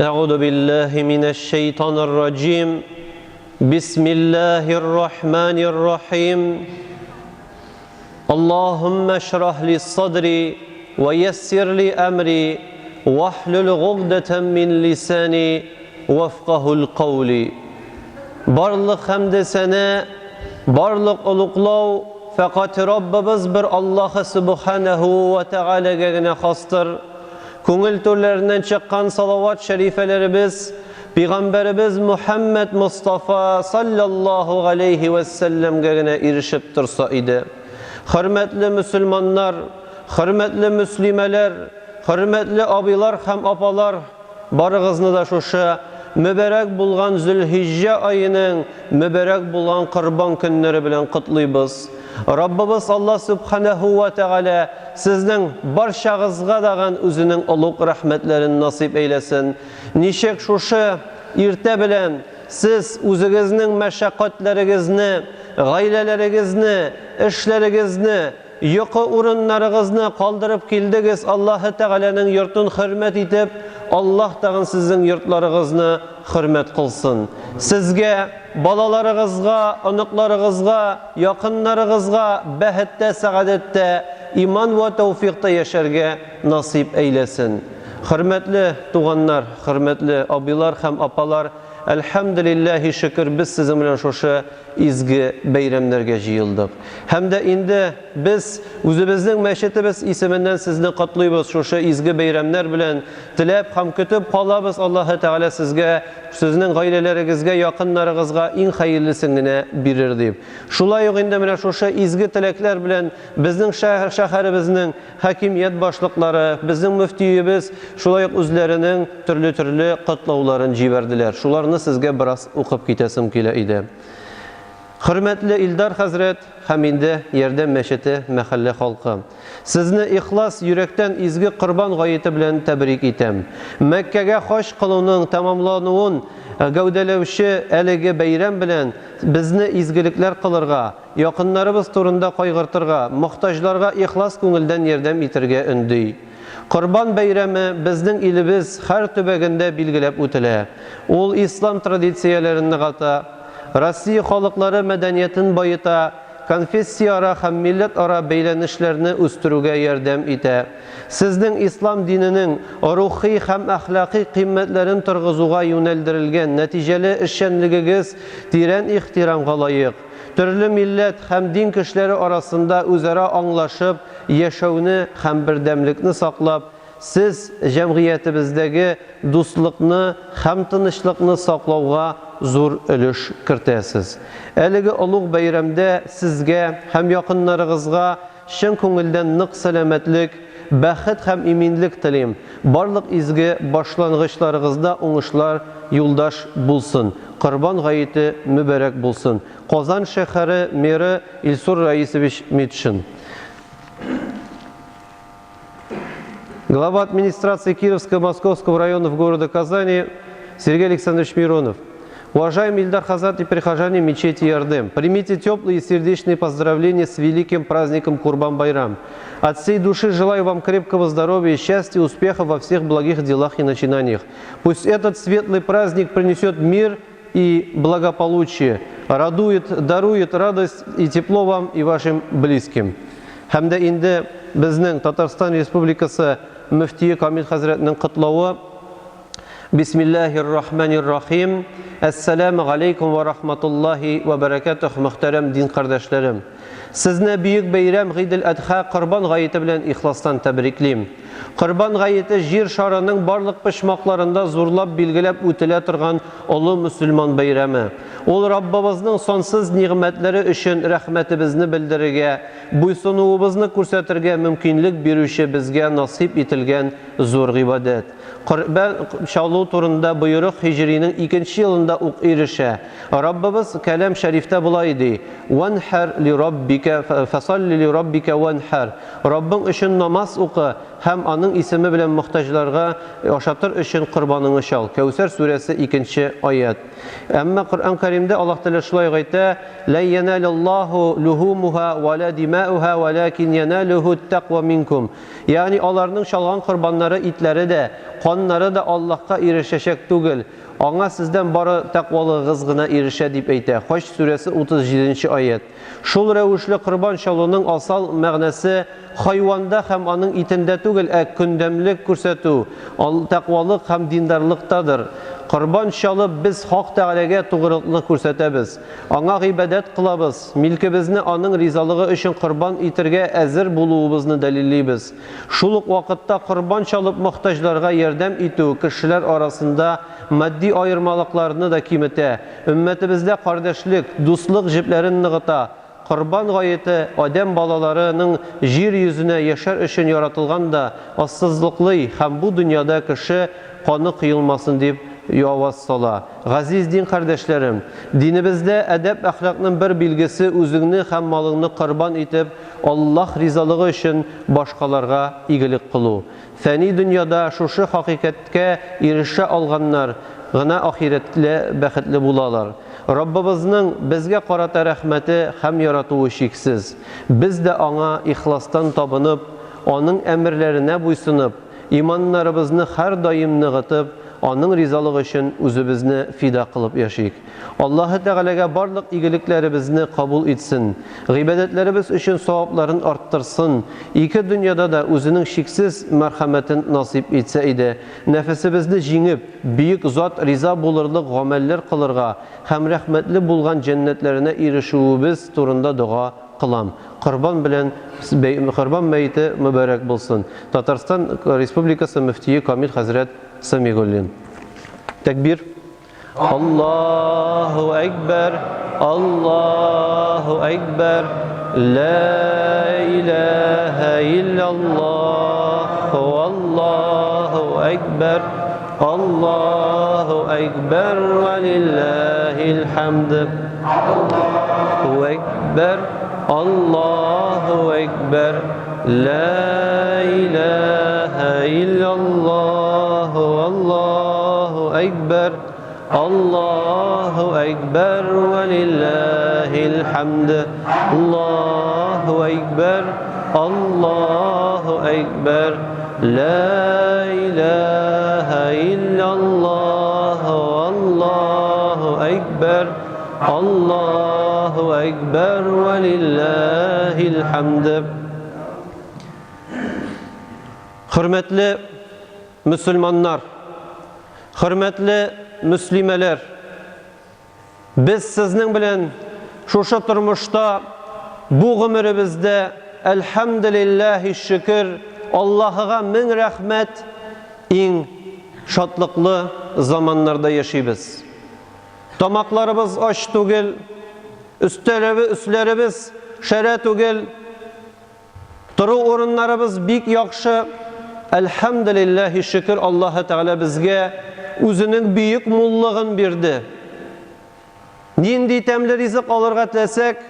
أعوذ بالله من الشيطان الرجيم بسم الله الرحمن الرحيم اللهم اشرح لي صدري ويسر لي أمري واحلل عقدة من لساني وفقه القول Barlık hamd sene, barlık uluklav fakat Rabbimiz bir Allah Subhanahu ve Teala'ya hastır. Köngül türlerinden çıkan salavat şerifelerimiz Peygamberimiz Muhammed Mustafa sallallahu aleyhi ve sellem'e erişip tursa idi. Hürmetli Müslümanlar, hürmetli Müslimeler, hürmetli abilar hem apalar, barığızını da şuşa mübarek bulgan Zülhicce ayının mübarek bulgan Kurban günleri bilen kutlayız. Rabbimiz Allah Subhanahu ve Teala sizden barşağızga dağın özünün uluk rahmetlerini nasip eylesin. Nişek şuşa irte bilen siz özünüzün meşakkatlerinizni, gaylelerinizni, işlerinizni, yuqı urunlarınızını kaldırıp kildiniz. Allah-u Teala'nın yurtun hürmet edip Allah dağın sizin yurtlarınızını hürmet kılsın. Sizge, balalarınızga, anıklarınızga, yakınlarınızga, behette, saadette, iman ve tevfikte yaşarga nasip eylesin. Hürmetli tuğanlar, hürmetli abilar hem apalar, elhamdülillahi şükür biz sizin bilen şoşa izgi beyramlarga jıyıldık. Hem de indi biz özümüzün meşetimiz isiminden sizni kutlayız şoşa izgi beyramlar bilen tilep hem kütüp kalabız Allah-u Teala sizge, sizin gaileleringizge, yakınlarınızga en hayırlısını birir deyip. Şulay yok indi bilen şoşa izgi tilekler bilen bizning şehrimizin hakimiyet başlıkları, bizim müftiyimiz şulay yok özlerinin türlü kutlavlarını jiberdiler. Şularını sizge biraz okup gitesim kile idi. Hürmetli İldar Hazret, haminde yerde meşeti mahalle halkı. Sizni ihlas yürekten izgi kurban gayeti bilen tebrik etem. Mekke'ge hoş kılının tamamlanıውን gövdelevşi eligi beyram bilen bizni izgilikler kılırga, yakınlarımız turunda kaygırtırga, muhtaçlarga ihlas köngülden yerdem itirge ündüy. Kurban bayramı bizning ilimiz her tübeginde bilgilep ötüle. Ol İslam tradisiyelerini kata, Rossiya xalqlari medeniyetin bayıta, konfessiya hem millet ara beylenişlerini üstürüge yardam ete. Sizning İslam dininin ruhi hem ahlaki kıymetlerin turgızuğa yöneldirilgen neticeli işçenligiz diren ihtiramga layık. Türlü millet hem din kişileri arasında üzere anlaşıp yaşavını hem birdemlikni saklap siz cemiyetimizdeki dostlukni hem tinchlikni saklauga zor ülüş kirtesiz. Eligi ulug' bayramda sizge hem yakınlarınızga şın köngülden nık selametlik, baxit hem eminlik tilayım. Barlık izgi başlangıçlarınızda oңuşlar yoldaş bulsun. Kurban gayeti mübarek bulsun. Kazan şehri meri İlsur Raisovich Mitshin. Глава администрации Кировско-Московского района в города Казани Сергей Александрович Миронов. Уважаемый Ильдар Хазрат и прихожане мечети Ярдем, примите теплые и сердечные поздравления с великим праздником Курбан-Байрам. От всей души желаю вам крепкого здоровья, счастья, успеха во всех благих делах и начинаниях. Пусть этот светлый праздник принесет мир и благополучие, дарует радость и тепло вам и вашим близким. Хамда инде безнең Татарстан Республикасы Müftiyі Камил Хазретнің құтлауы. Bismillahirrahmanirrahim. Assalamu alaikum wa rahmatullahi wa barakatuh. Muhterem din kardeşlerim. Sizne büyük bayram G'idil Adha Kurban gayeti bilen ihlastan tebrikliyim. Kurban gayeti jir şarının barlık pişmaklarında zorlap bilgilep ötüle turgan ulu Müslüman bayramı. Ol Rabbimizning sonsuz nimetleri üçün rahmetimizni bildirige, buysunuğumuzni ko'rsatirge mümkünlük beruvchi bizge nasip etilgen zor ibadet. Kurban şavlu turunda buyruq Hicri'nin 2. yılında erişe. Rabbimiz kelam şerifte bulaydı. Venher li rabbike fesalli li rabbike venher. Rabbin için namaz oku һәм аның исеме белән мохтаҗларга ашатыр өчен корбаныңны чал. Кәүсәр сүрәсе 2-нче аят. Әмма Коръән Кәримдә Аллаһ Тәгалә шулай әйтә: "Ла яналаллаху лухумуха ва ла димауха валакин яналуху ат-тaqва минкум." Ягъни аларның чалган корбаннары, итләре дә, каннары да Аллаһка ирешәчәк түгел. Аңа сездән бары тәкъвалыгыз гына ирешә дип әйтә. Хаҗ сүрәсе 37-нче аят. Шул рәвешле корбан чалуның асал мәгънәсе хайванда һәм аның итендә түгел, көндәмлек күрсәтү, тәкъвалык һәм диндарлыктадыр. Корбан чалып без Хак Тәгаләгә тугрылыкны күрсәтәбез. Аңа гыйбадәт кылабыз. Милкебезне аның ризалыгы өчен корбан итәргә әзер булуыбызны дәлиллибез. Шул ук вакытта корбан чалып мохтаҗларга ярдәм итү кешеләр арасында матди аермалыкларны да киметә. Өммәтебездә кардәшлек, дуслык җепләрен ныгыта. Корбан гаяте адәм балаларының җир йөзенә яшәр өчен яратылган да ассызлыклый һәм бу дөньяда кеше каны кыелмасын дип яваз сала. Газиз дин кардәшләрем, динебездә әдәп әхлакның бер билгесе үзеңне һәм малыңны корбан итеп, Аллаһ ризалыгы өчен башкаларга игелек кылу. Фәни дөньяда шушы хакыйкатькә ирешә алганнар гына ахирәттә бәхетле булалар. Раббыбызның безгә карата рәхмәте һәм яратуы шиксез. Без дә аңа ихластан табынып, аның әмерләренә буйсынып, иманнарыбызны һәр даим ныгытып, аның ризалыгы өчен үзебезне фида кылып яшик. Аллаһ Тәгаләгә барлык игелекләребезне кабул итсен. Гыйбадәтләребез өчен савапларын арттырсын. Ике дөньяда да үзенең шиксез мәрхәмәтен насип итсә иде. Нәфесебезне җиңеп, бөек зат риза булырлык гамәлләр кылырга һәм рәхмәтле булган җәннәтләренә ирешүебез турында дуа кылам. Корбан белән корбан мәйете мөбарәк булсын. Татарстан Республикасы мөфтие Камил хәзрәт Самигуллин. Тәкбир. Аллаһу әкбәр, Аллаһу әкбәр, ла илаһа илляллаһ, Аллаһу әкбәр, Аллаһу әкбәр, ва лиллаһил хамд. Аллаһу әкбәр, Аллаһу әкбәр, ла илаһа илляллаһ, Аллаһу әкбәр, Аллаһу әкбәр, ва лиллаһил хамд. Аллаһу әкбәр, Аллаһу әкбәр, ла илаһа илляллаһ, Аллаһу әкбәр, Аллаһу әкбәр, ва лиллаһил хамд. Хөрмәтле мөселманнар, хөрмәтле мөслимәләр, без сезнең белән шушы тормышта, бу гомеребездә, әлхәмдүлиллаһи шөкер, Аллаһыга мең рәхмәт, иң шатлыклы заманнарда яшибез. Тамакларыбыз ач түгел, өсләребез шәрә түгел, тору урыннарыбыз бик яхшы. Әлхәмдүлиллаһи шөкер, Аллаһ Тәгалә безгә үзенең бөек муллыгын бирде. Нинди тәмле ризык алырга теләсәк,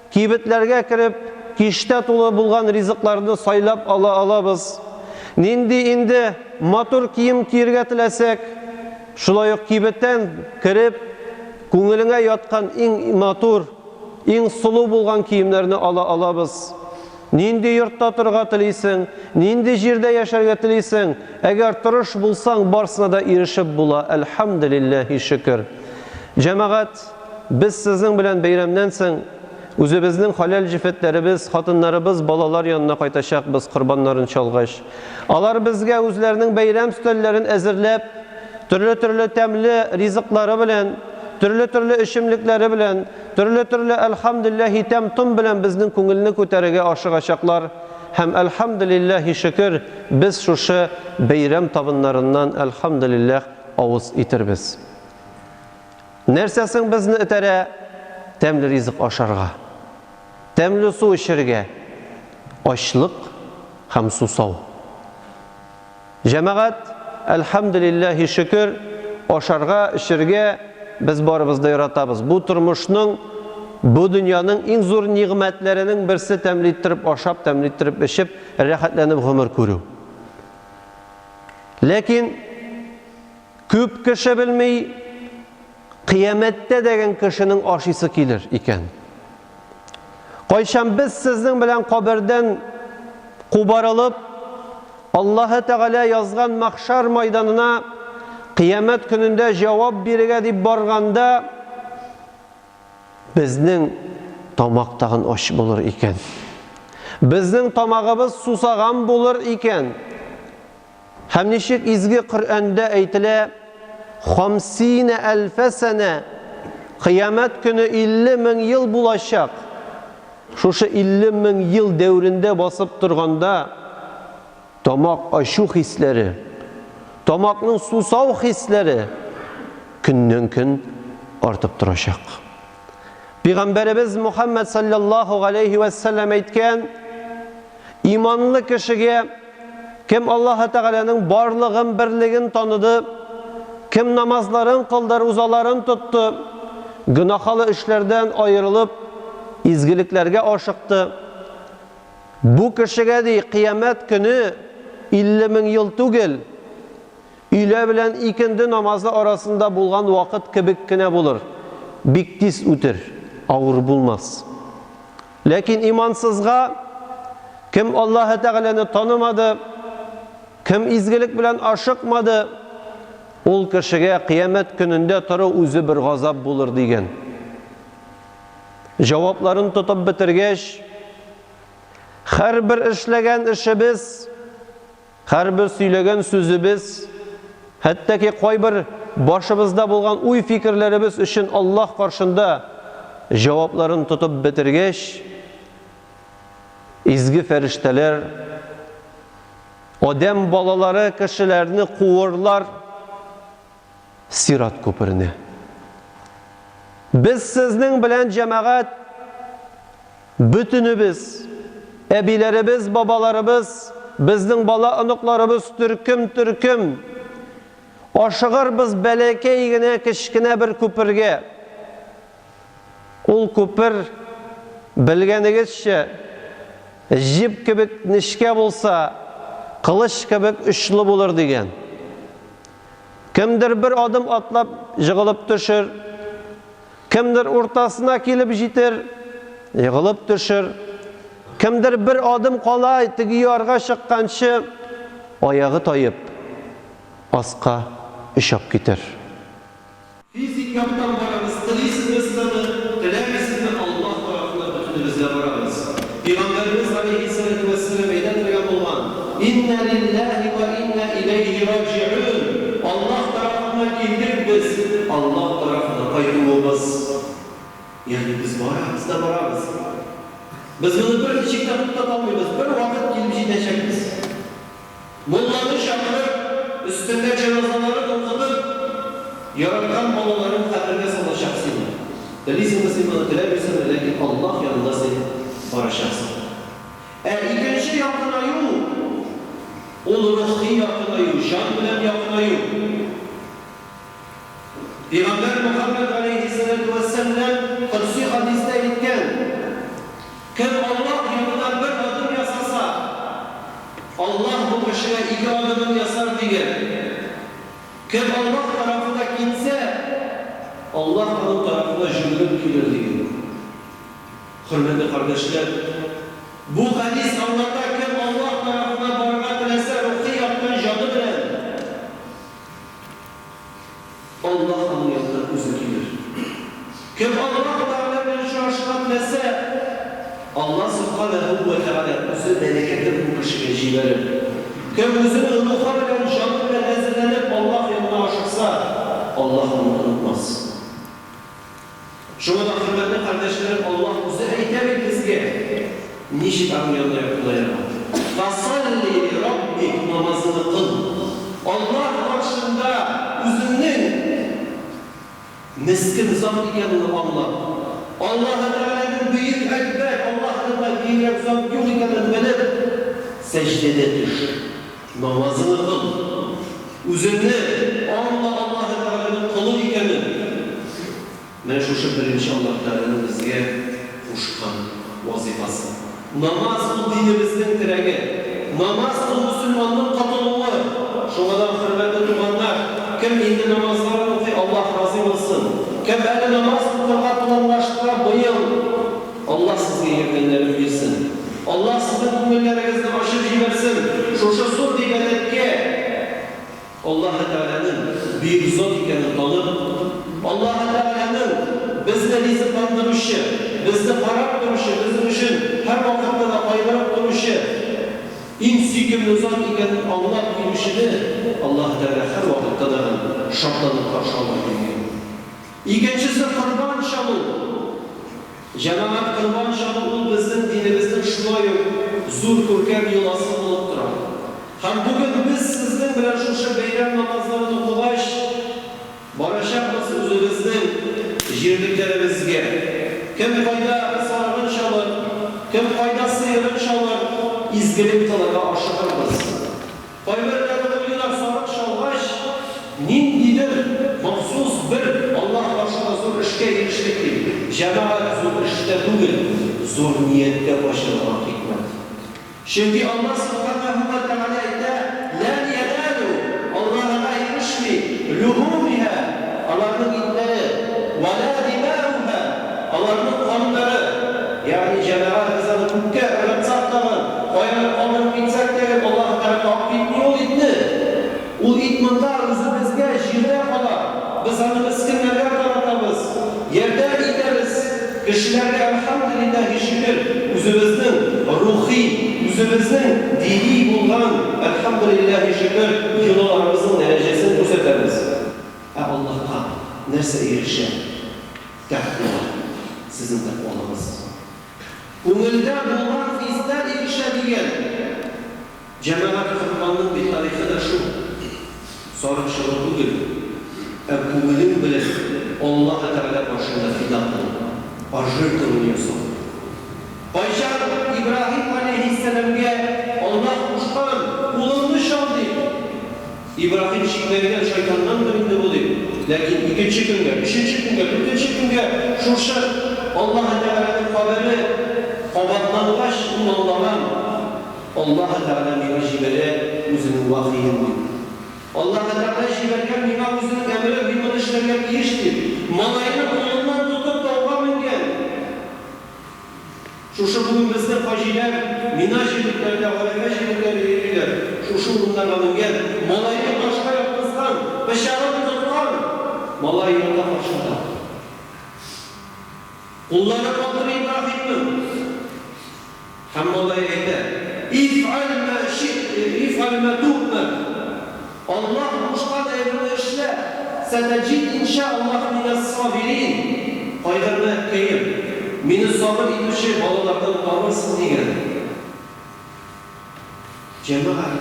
кибетләргә кереп, киштә тулы булган ризыкларны сайлап алабыз. Нинди инде матур кием киергә теләсәк, шулай ук кибеттән кереп, күңелеңә яткан иң матур, иң сулу булган киемнәрне алабыз. Нинди йортта торырга телисең, нинди җирдә яшәргә телисең, әгәр тырыш булсаң, барсына да ирешеп була. Әлхәмдүлиллаһи шөкер. Җәмәгать, без сезнең белән бәйрәмнән соң үзебезнең халал җифетләребез, хатыннарыбыз, балалар янына кайтачакбыз корбаннарын чалгач. Алар безгә үзләренең бәйрәм стәлләрен әзерләп, төрле тәмле ризыклары белән, төрле эчемлекләре белән, төрле әлхәмдүлиллаһи тәм-том белән безнең күңелне күтәрергә ашыгачаклар. Һәм әлхәмдүлиллаһи шөкер, без шушы бәйрәм табыннарыннан әлхәмдүлиллаһ авыз итербез. Нәрсәсең безне этәрә? Тәмле ризык ашарга, тәмле су эчәргә, ачлык һәм сусау. Җәмәгать, әлхәмдүлиллаһи шөкер, ашарга, эчәргә без барыбызды яратабыз. Бу тормышның, бу дөньяның иң зур нигъмәтләренең берсе тәмле иттереп ашап, тәмле иттереп эчеп, рәхәтләнеп гомер күрү. Lekin köp kişi bilmey, kıyamette degen kişinin aşısı gelir iken. Kayşan biz sizin bilen kabirden kubarılıp, Allah Teala yazgan mahşar meydanına kıyamet gününde cevap birige dip barganda bizning tamoqtagın oş bulur iken. Bizning tamağımız susagan bulur iken. Hem nişik izgi Kur'an'da aytile 50.000 sene kıyamet günü 50.000 yıl bulaşak. Şuşu 50.000 yıl devrinde basıp durganda tamaq aşu hisleri, tamaqның susav hisleri günden gün artıp duracak. Peygamberimiz Muhammed sallallahu aleyhi ve sellem aytgan, imanlı kişiye kim Allah Teala'nın barlığın birligin tanıdı, kim namazların kıldı, rozaların tuttu, günahlı işlerden ayrılıp izgiliklerge aşıktı. Bu kişiye de kıyamet günü 50.000 yıl tugil, ile bilen ikindi namazı arasında bulgan vakit kibikkine bulur. Biktis ütir, ağır bulmaz. Lekin imansızga kim Allah Teala'nı tanımadı, kim izgilik bilen aşıkmadı, ol kişiye kıyamet gününde tarı üzü bir gazap bulur degen. Cevaplarını tutup bitirgeç, her bir işlegen işimiz, her bir söylegen sözümüz, hatta ki koy bir başımızda bulgan uy fikirlerimiz için Allah karşında cevaplarını tutup bitirgeç, izgi ferişteler, Adem balaları kişilerini kuvurlar Sirat köprüne. Biz sizning bilen cemaat bütünübüz, ebilerimiz, babalarımız, bizning bala ınıklarımız türküm. Aşığır biz belekeygine kişkine bir köpürge. Ol köpür bilgenigizçe jip kibik nişke bulsa, kılıç kibik üçlü bulur degen. Kimdir bir adım atlap yığılıp düşür, kimdir ortasına kelip jiter, yığılıp düşür, kimdir bir adım kolay tigi yarga çıkkançı, ayağı tayıp, asqa işap gider. Fizik yaptan vararız, tılıyısınız sana, dilemişsiniz Allah tarafına bütünümüzle vararız. Peygamberimiz Aleyhisselatü Vesselam eyledirgen olan, İnne lillahi ve inne ileyhi raci'un. Allah tarafına geldik biz, Allah tarafına kaydımız. Yani biz vararız da vararız. Biz bunu bir küçükten tutatamıyoruz, bir vakit gelip gideceğiz. Mullanı şakırıp, üstünde cenazaları kılkıdıp, yaratan balaların kaderine salaşacaksın. Delisin imanı dilebilirsin, lakin Allah yanında sen barışacaksın. İkinci yakın ayı, ol ruhi yakın ayı, can bilen yakın ayı. Peygamber Muhammed Aleyhisselatü Vesselam kutsi hadiste etken, kim Allah yanına bir adım yasasa, Allah bu kişiye 2 adımın yasar diye. Kim Allah tarafına gitse, Allah onun tarafına jümlük gelir diye. Hürmetli kardeşler, bu hadis anlatarken Allah tarafına barınak bilese, ruhi yaptığın canı bilen, Allah onun yanına üzü gelir. Kim Allah tarafına şu aşkına bilese, Allah subhanahu ve teala üzü bereketli bu kişiye civerir. Kim üzünü ılığa bilen, canı bilen ezirlenip Allah yanına aşıksa, Allah onu unutmaz. Şuna da hürmetli kardeşlerim, Allah üzü eytemek bizge. Nişit anın yanına yapılayamaz. Fasalli Rabbik namazını kıl. Allah karşında üzünün neski nizam ikenini anla. Allah'a Teala'nın büyük ekber, Allah'ın da büyük nizam yok ikenini bilip secdede düş. Namazını kıl. Üzünü anla Allah'a Teala'nın kılı ikenini. Ben şu birinci Allah Teala'nın bizge uşkan vazifası. Namaz bu dinimizin diregi. Namaz bu Müslümanın katılığı. Şoňadan hürmetli tuganlar, kim indi namazlaryny okuy, Allah razı bolsun. Kim äli namaz tutarga tulanlaştyra boýun. Allah sizge ýerdenleri bilsin. Allah sizin köňülleriňizde aşyp jibersin. Şoşa zor ibadetke Allah Teala'nın büyük zat ekenini tanıp, Allah Teala'nın bizde riziklandırışı, bizde qarap duruşu, bizim için her vakitte da ayırıp duruşu, en süykümlü zat ekenini anlap bilişini Allah Teala her vakitte da şartlanıp karşı almak gerekiyor. İkincisi kurban şalı. Cemaat kurban şalı bizim dinimizin şulay zor körkem yolası bulup durar. Hem bugün biz sizden bilen şuşa beyram namazlarını okugaş, barışakmız özümüzden jirliklerimizge. Kim fayda sarığın şalır, kim fayda sıyırın şalır, izgilik talaga aşıqırmız. Payberlerine uyular sarık şalgaş, nindidir, mahsus bir Allah başına zor işke erişliktir. Cemaat zor işte değil, zor niyette başarılan hikmet. Şimdi Allah subhanahu wa ta'ala ise لَنْ يَنَالُوا Allah'a erişmi luhumiha Allah'ın itleri وَلَا دِمَاؤُهَا Allah'ın kanları yani cemaat kızanı kukke ırıtsakların koyanın kanını bitsakların Allah'a tarafı affetmiyor ol itni o itmindar bizimizge jirde kala biz hani miskinlerle kalatamız yerden gideriz kişilerle elhamdülillah şükür üzümüzün ruhi üzümüzün dini bulgan elhamdülillah şükür yollarımızın derecesini gösteririz. Allah'a nerse erişe takdir sizin takvanız. Umulda bulgan fizler erişediyen cemaat kurbanının bir tarihi de şu. Sarık şarı bugün umulun bile Allah-u Teala başında fidanın arjır kılınıyorsun. Bayşar İbrahim Aleyhisselam'ga Allah kuşkan kulunu şaldı. İbrahim şiklerden şeytandan birinde bulayım. Lakin ikinci günge, üçüncü günge, dördüncü günge şuşa Allah-u Teala'nın haberi kabatlanlaş unanlanan Allah-u Teala mina jibere üzünün vahiyindi. Allah-u Teala jiberken mina üzünün emri bir işlerine girişti. Malayını kolundan tutup davga mingen. Şuşu bugün bizde fajiler, minajiliklerde, alemejiliklerde yeriler. Şuşu bunlarla mingen. Malayını başka yapmışsan, beşarat tutkan. Malay yolda başında. Kulları kaldır İbrahim'in. Hem malayı eyde. İf'al me tu'mer. Allah kuşkan evrini işle. Senecid inşallah mines sabirin. Paydarına etkeyim. Mini sabır etmişi balalardan kalmasın diye. Cemaat,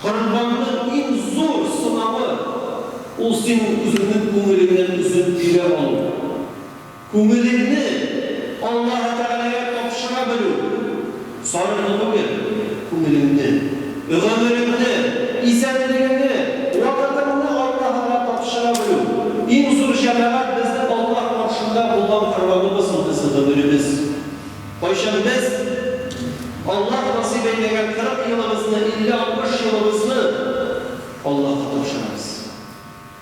kurbanın en zor sınavı o senin üzünün kumilinden üzün bile olur. Kumilini Allah-u Teala'ya kapışırabilir. Sarılığını, kumilini, öğrenlerini, isenliğini, vakitini Allah'a kapışırabilir. En zor cemaat bizde Allah karşında bulunan kurbanımızın bizim ömrümüz. Başım biz Allah nasip eyleyen 40 yılımızını, 50-60 yılımızını Allah'a kapışırız.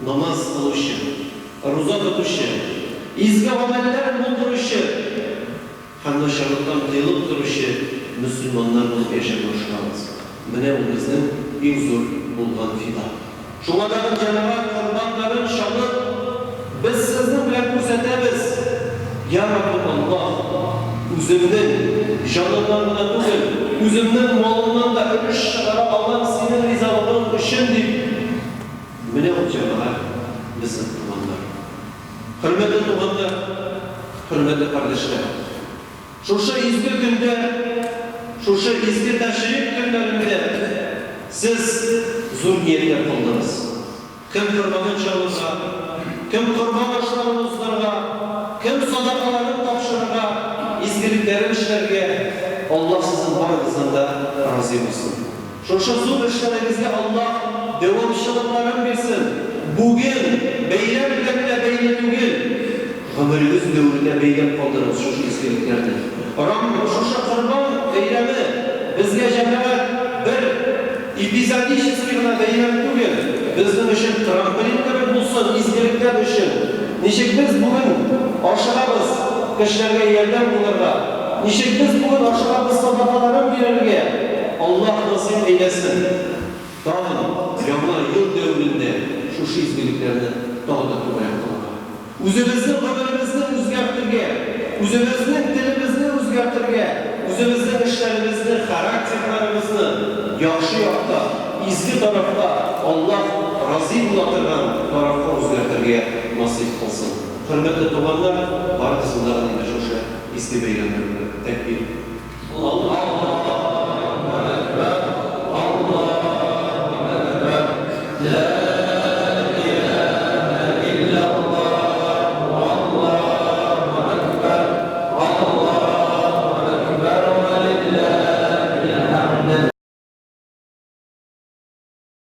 Namaz kılışı, ruza tutuşu, izgi ameller bulduruşu, handaşarlıktan kıyılıp duruşu, Müslümanlar bulup yaşamışlarız. Mene o bizden en zor bulgan fida. Şumadan cemaat kurbanların şanı biz sizin bilen gösteririz. Ya Rabbim Allah, üzümden, canından da değil, üzümden, malından da ölüş şakara alan senin rizalığın ışındır. Mene o cemaat bizim kurbanlar. Hürmetli tuğanlar, hürmetli kardeşler. Şuşa izgir günde, şuşa izgir teşrif günlerinde siz zor niyetler kıldınız. Kim kurbanın çalınsa, kim kurban aşılarınızlarga, kim sadakaların tapşırıga, izgiliklerin işlerge Allah sizin varınızda razı olsun. Şuşa zor işlerimizde Allah devamşılıkların versin. Bugün beylem bile beylem bugün. Ömrümüz dövründe beylem kaldırırız şu izgiliklerden. Rabbim şuşa kurban beylemi bizge cemaat bir ipizat исторически гына бәйрәм түгел. Безнең өчен трамплин кебек булсын, изгелекләр өчен. Ничек без бүген ашыгабыз кешеләргә ярдәм булырга? Ничек без бүген ашыгабыз садакаларын бирергә? Аллаһ насыйп әйләсен. Тагын яңа ел дәврендә шушы изгелекләрне тагын да күбрәк кылырга. Үзебезнең гомеребезне үзгәртергә, үзебезнең телебезне үзгәртергә, үзебезнең эшләребезне, характерларыбызны яхшы якта, изге тарафта, Аллаһ разый була торган тарафка үзгәртергә насыйп кылсын. Хөрмәтле туганнар, барыгызны да шушы изге бәйрәмнәр белән тәкбир. Аллаһ